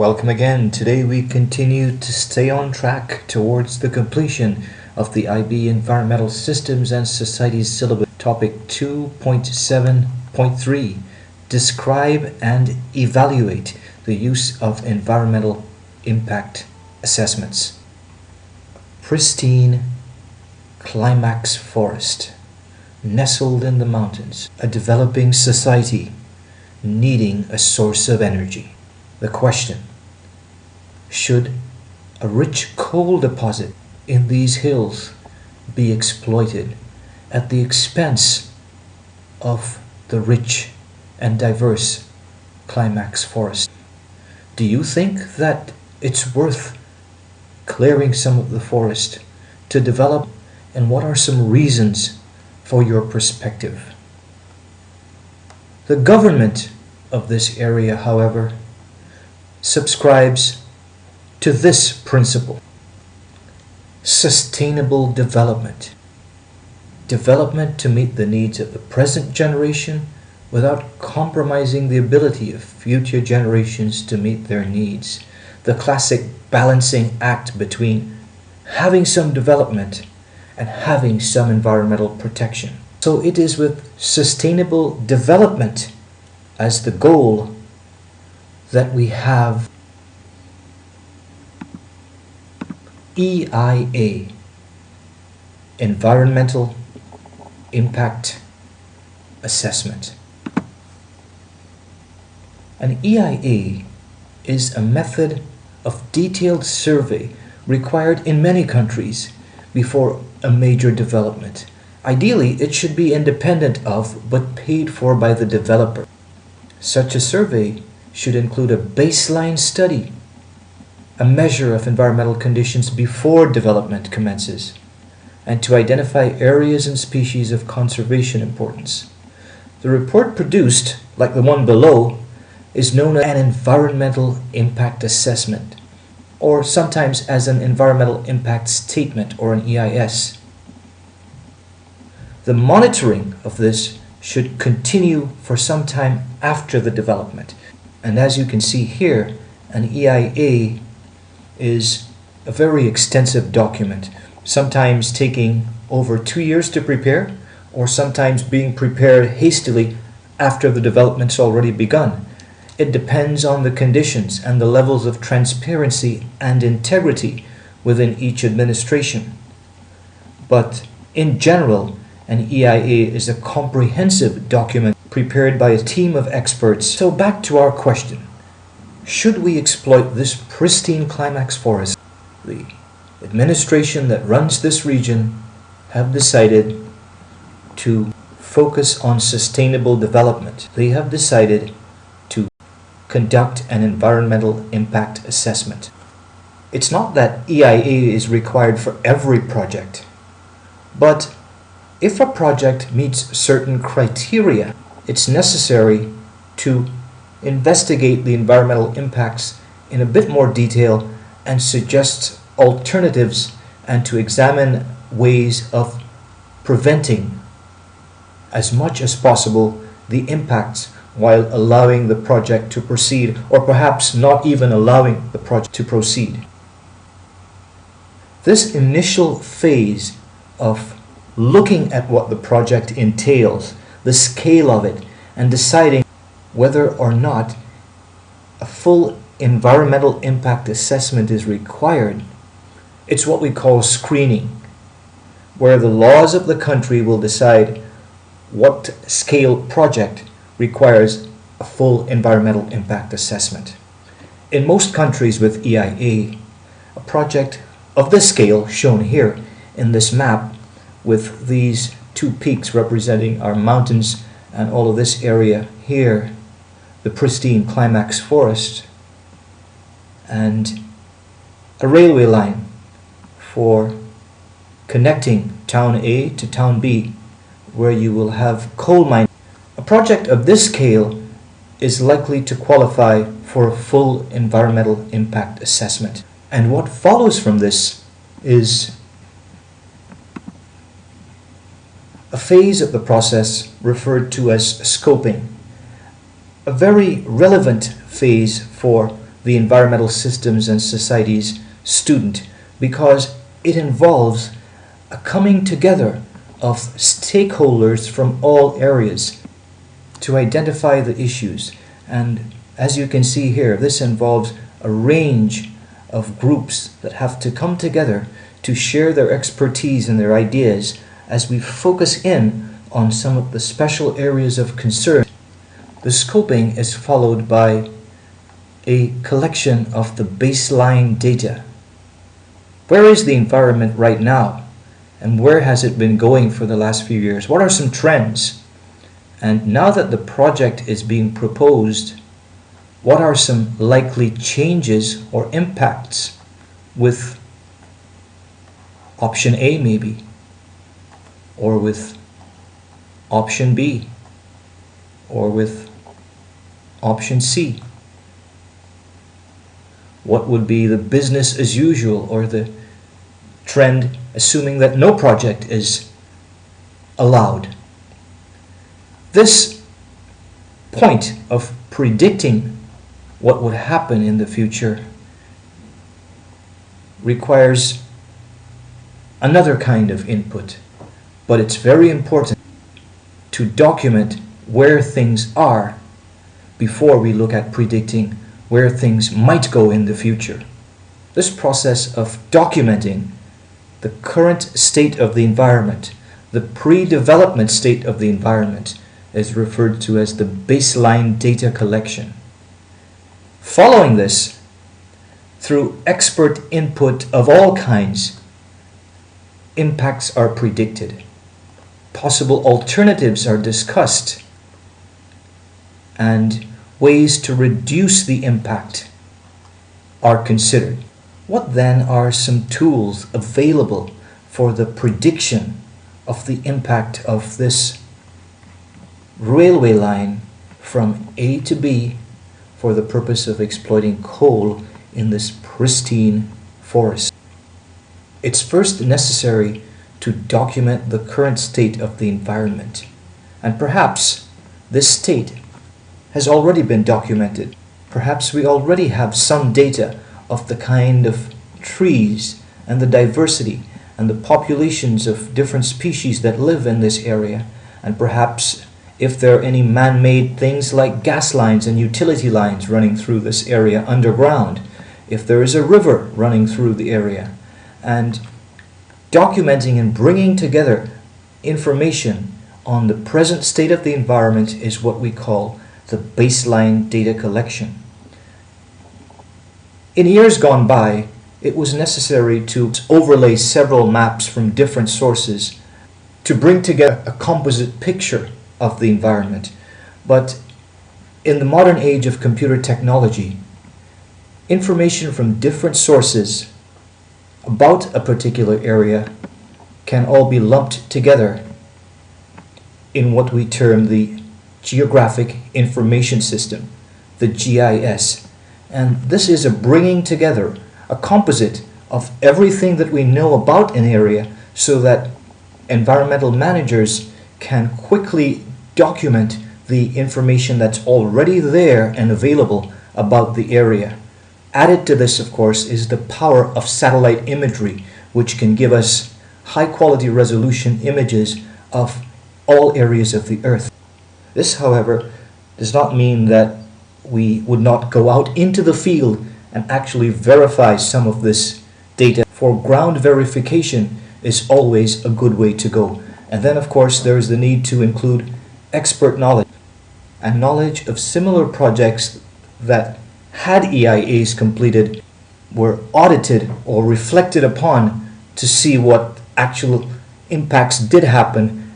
Welcome again. Today we continue to stay on track towards the completion of the IB Environmental Systems and Societies syllabus. Topic 2.7.3. Describe and evaluate the use of environmental impact assessments. Pristine climax forest, nestled in the mountains, a developing society needing a source of energy. The question: should a rich coal deposit in these hills be exploited at the expense of the rich and diverse climax forest? Do you think that it's worth clearing some of the forest to develop, and what are some reasons for your perspective? The government of this area, however, subscribes to this principle: sustainable development. Development to meet the needs of the present generation without compromising the ability of future generations to meet their needs. The classic balancing act between having some development and having some environmental protection. So it is with sustainable development as the goal that we have EIA, Environmental Impact Assessment. An EIA is a method of detailed survey required in many countries before a major development. Ideally, it should be independent of but paid for by the developer. Such a survey should include a baseline study, a measure of environmental conditions before development commences, and to identify areas and species of conservation importance. The report produced, like the one below, is known as an environmental impact assessment, or sometimes as an environmental impact statement, or an EIS. The monitoring of this should continue for some time after the development. And as you can see here, an EIA is a very extensive document, sometimes taking over 2 years to prepare, or sometimes being prepared hastily after the development's already begun. It depends on the conditions and the levels of transparency and integrity within each administration. But in general, an EIA is a comprehensive document prepared by a team of experts. So back to our question: should we exploit this pristine climax forest? The administration that runs this region have decided to focus on sustainable development. They have decided to conduct an environmental impact assessment. It's not that EIA is required for every project, but if a project meets certain criteria, it's necessary to investigate the environmental impacts in a bit more detail and suggest alternatives, and to examine ways of preventing as much as possible the impacts while allowing the project to proceed, or perhaps not even allowing the project to proceed. This initial phase of looking at what the project entails, the scale of it, and deciding whether or not a full environmental impact assessment is required, it's what we call screening, where the laws of the country will decide what scale project requires a full environmental impact assessment. In most countries with EIA, a project of this scale shown here in this map, with these two peaks representing our mountains and all of this area here, the pristine climax forest, and a railway line for connecting town A to town B, where you will have coal mining. A project of this scale is likely to qualify for a full environmental impact assessment. And what follows from this is a phase of the process referred to as scoping, a very relevant phase for the Environmental Systems and Societies student, because it involves a coming together of stakeholders from all areas to identify the issues. And as you can see here, this involves a range of groups that have to come together to share their expertise and their ideas as we focus in on some of the special areas of concern. The scoping is followed by a collection of the baseline data. Where is the environment right now? And where has it been going for the last few years? What are some trends? And now that the project is being proposed, what are some likely changes or impacts with option A maybe, or with option B, or with option C? What would be the business as usual or the trend, assuming that no project is allowed? This point of predicting what would happen in the future requires another kind of input, but it's very important to document where things are before we look at predicting where things might go in the future. This process of documenting the current state of the environment, the pre-development state of the environment, is referred to as the baseline data collection. Following this, through expert input of all kinds, impacts are predicted. Possible alternatives are discussed, and ways to reduce the impact are considered. What then are some tools available for the prediction of the impact of this railway line from A to B for the purpose of exploiting coal in this pristine forest? It's first necessary to document the current state of the environment, and perhaps this state has already been documented. Perhaps we already have some data of the kind of trees and the diversity and the populations of different species that live in this area, and perhaps if there are any man-made things like gas lines and utility lines running through this area underground, if there is a river running through the area. And documenting and bringing together information on the present state of the environment is what we call the baseline data collection. In years gone by, it was necessary to overlay several maps from different sources to bring together a composite picture of the environment. But in the modern age of computer technology, information from different sources about a particular area can all be lumped together in what we term the Geographic Information System, the GIS. And this is a bringing together, a composite of everything that we know about an area so that environmental managers can quickly document the information that's already there and available about the area. Added to this, of course, is the power of satellite imagery, which can give us high-quality resolution images of all areas of the Earth. This, however, does not mean that we would not go out into the field and actually verify some of this data. For ground verification is always a good way to go. And then, of course, there is the need to include expert knowledge and knowledge of similar projects that had EIAs completed, were audited or reflected upon to see what actual impacts did happen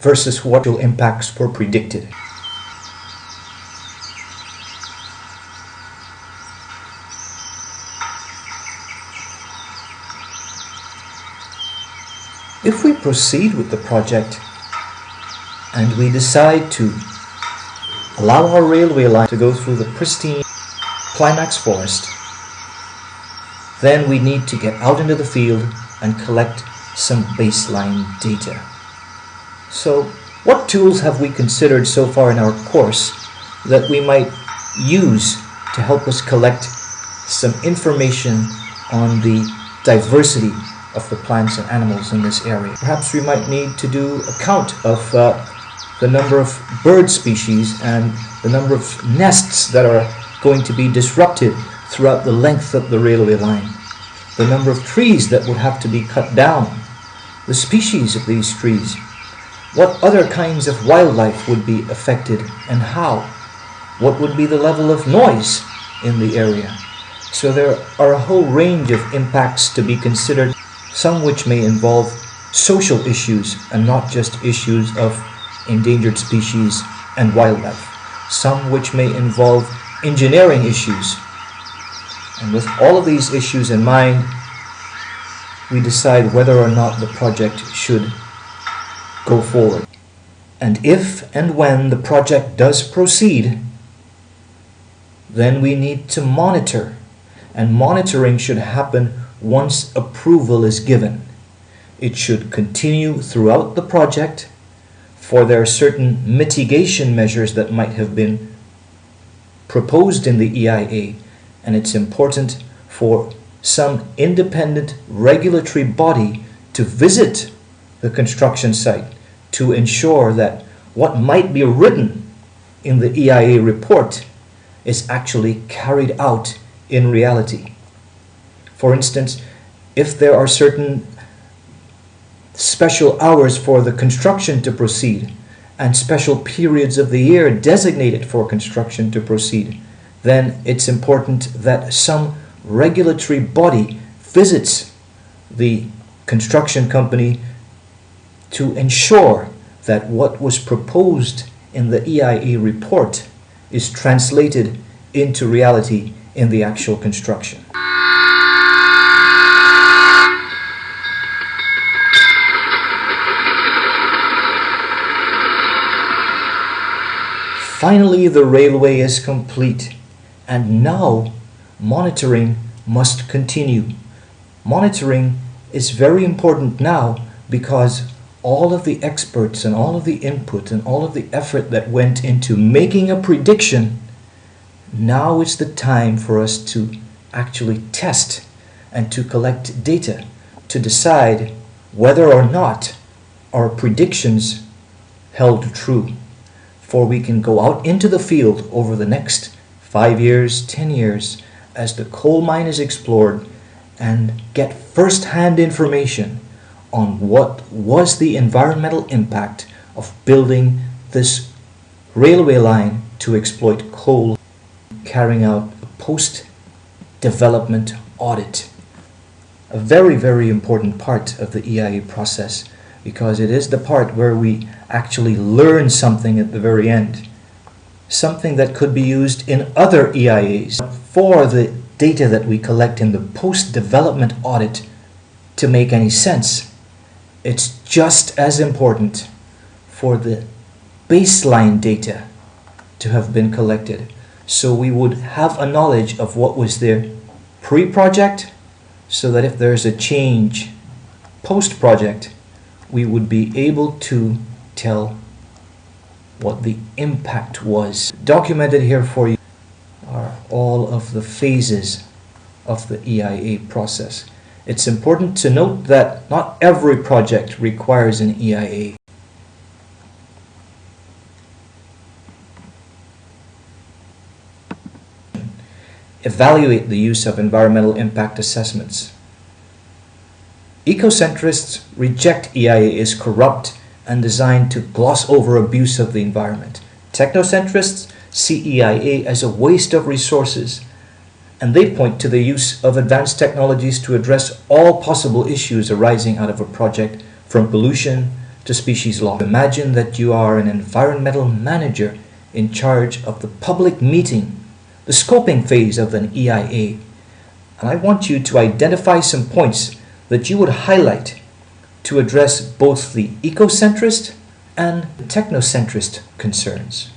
versus what actual impacts were predicted. If we proceed with the project and we decide to allow our railway line to go through the pristine climax forest, then we need to get out into the field and collect some baseline data. So, what tools have we considered so far in our course that we might use to help us collect some information on the diversity of the plants and animals in this area. Perhaps we might need to do a count of the number of bird species and the number of nests that are going to be disrupted throughout the length of the railway line, the number of trees that would have to be cut down, the species of these trees, what other kinds of wildlife would be affected and how, what would be the level of noise in the area. So there are a whole range of impacts to be considered, some which may involve social issues and not just issues of endangered species and wildlife, some which may involve engineering issues. And with all of these issues in mind, we decide whether or not the project should go forward. And if and when the project does proceed, then we need to monitor. And monitoring should happen once approval is given. It should continue throughout the project, for there are certain mitigation measures that might have been proposed in the EIA, and it's important for some independent regulatory body to visit the construction site to ensure that what might be written in the EIA report is actually carried out in reality. For instance, if there are certain special hours for the construction to proceed and special periods of the year designated for construction to proceed, then it's important that some regulatory body visits the construction company to ensure that what was proposed in the EIA report is translated into reality in the actual construction. Finally, the railway is complete, and now monitoring must continue. Monitoring is very important now because all of the experts and all of the input and all of the effort that went into making a prediction, now is the time for us to actually test and to collect data to decide whether or not our predictions held true. For we can go out into the field over the next 5 years, 10 years, as the coal mine is explored and get first-hand information on what was the environmental impact of building this railway line to exploit coal, carrying out a post-development audit. A very, very important part of the EIA process, because it is the part where we actually learn something at the very end. Something that could be used in other EIAs for the data that we collect in the post-development audit to make any sense. It's just as important for the baseline data to have been collected. So we would have a knowledge of what was there pre-project, so that if there's a change post-project, we would be able to tell what the impact was. Documented here for you are all of the phases of the EIA process. It's important to note that not every project requires an EIA. Evaluate the use of environmental impact assessments. Ecocentrists reject EIA as corrupt and designed to gloss over abuse of the environment. Technocentrists see EIA as a waste of resources, and they point to the use of advanced technologies to address all possible issues arising out of a project, from pollution to species loss. Imagine that you are an environmental manager in charge of the public meeting, the scoping phase of an EIA, and I want you to identify some points that you would highlight to address both the ecocentrist and technocentrist concerns.